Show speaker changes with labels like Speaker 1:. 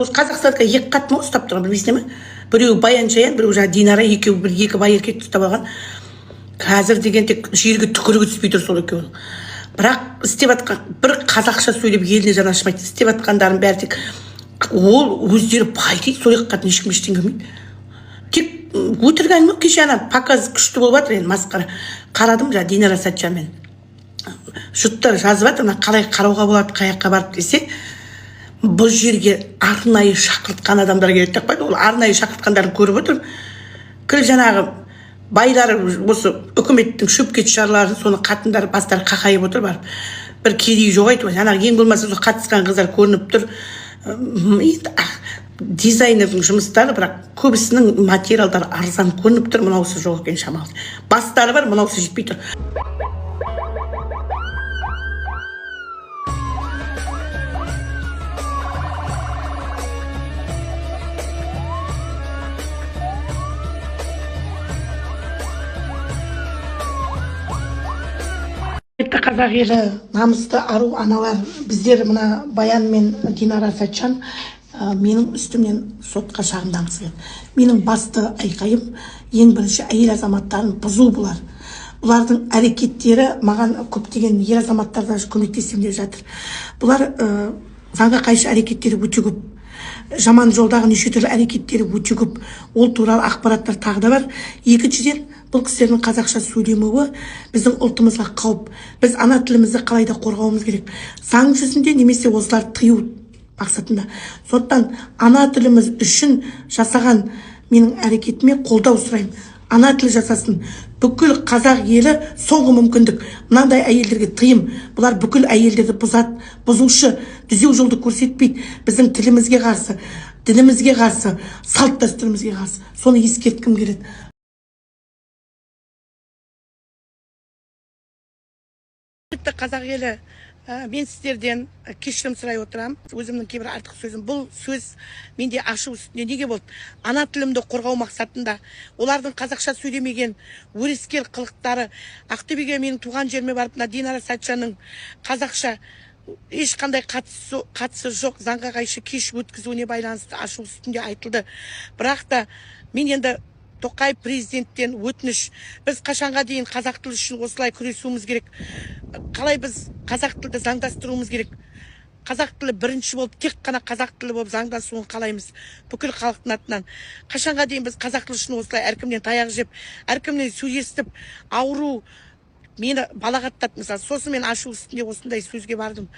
Speaker 1: Қазақстанға екі қатыны ұстап тұрған, білмейсің ме? Біреуі Баян Жаян, біреуі жаңа Динара, екеуі бір екі бай еркекті ұстап алған. Қазір деген тек жерге түкірігі түспей тұр сол екеуі. Бірақ істеп жатқан бір қазақша сөйлеп еліне жаны ашымайды. Істеп жатқандарын бәрі тек ол өздері бай дейді, сол екі қатын ешкім ештеңе білмейді. Тек өтірік әңгіме. Кеше ана показ күшті болып жатыр, енді масқара. Қарадым жаңа Динара Сәтжанмен. Жұрттар жазып жатыр, мына қалай қарауға болады, қай жаққа барып десе, бұл жерге арнайы шақыртқан адамдар келеді деп қойды. Ол арнайы шақыртқандарын көріп отыр. Кіл жаңағы байлары осы үкіметтің шөпке шығарларын, соны қатындар бастары қақайып отыр барып. Бір кедей жоқ айтып. Жаңағы ең болмаса сол қатысқан қыздар көрініп тұр. Дизайнердің жұмыстары, бірақ көбісінің материалдары арзан көрініп тұр. Мынаусы жоқ екен шамалы. Бастары бар, мынаусы жетпей тұр. Қазақ елі, намысты ару аналар, біздер мына Баян мен Динара Сәтжан менің үстімнен сотқа шағымданғысы келді. Менің басты айқайым ең бірінші әйел азаматтарын бұзу бұлар. Бұлардың әрекеттері маған көптеген ер азаматтарда көмектесем деп жатыр. Бұлар заңға қайшы әрекеттері өте көп. Жаман жолдағы неше түрлі әрекеттері өте көп. Ол туралы ақпараттар тағы да бар. Екіншіден, бұл кісілердің қазақша сөйлемеуі біздің ұлтымызға қауіп. Біз ана тілімізді қалайда қорғауымыз керек. Заң жүзінде немесе осылар тыю мақсатында. Сондықтан ана тіліміз үшін жасаған менің әрекетіме қолдау сұраймын. Ана тілі жасасын. Бүкіл қазақ елі соңғы мүмкіндік. Мынандай әйелдерге тыйым. Бұлар бүкіл әйелдерді бұзады, бұзушы, түзеу жолды көрсетпейді. Біздің тілімізге қарсы, дінімізге қарсы, салт дәстүрімізге қарсы. Соны ескерткім келеді. Қазақ елі, мен сіздерден кешірім сұрай отырам. Өзімнің кейбір артық сөзім. Бұл сөз менде ашу үстінде неге болды? Ана тілімді қорғау мақсатында олардың қазақша сөйлемеген өрескел қылықтары, Ақтөбеге менің туған жеріме барып, Динара Сәтжанның қазақша ешқандай қатысы жоқ, заңға қайшы кеш өткізуіне байланысты ашу үстінде айтылды. Бірақ та мен енді Тоқаев президенттен өтініш, біз қашанға дейін қазақ тілі үшін осылай күресуіміз керек. Қалай біз қазақ тілді заңдастыруымыз керек. Қазақ тілі бірінші болып, тек қана қазақ тілі болып заңдасуын қалаймыз бүкіл халықтың атынан. Қашанға дейін біз қазақ тілі үшін осылай әркімнен таяқ жеп, әркімнен сөйлестіп, ауру, мені балағаттап, мысалы, сосын мен ашу үстінде осындай сөзге бардым.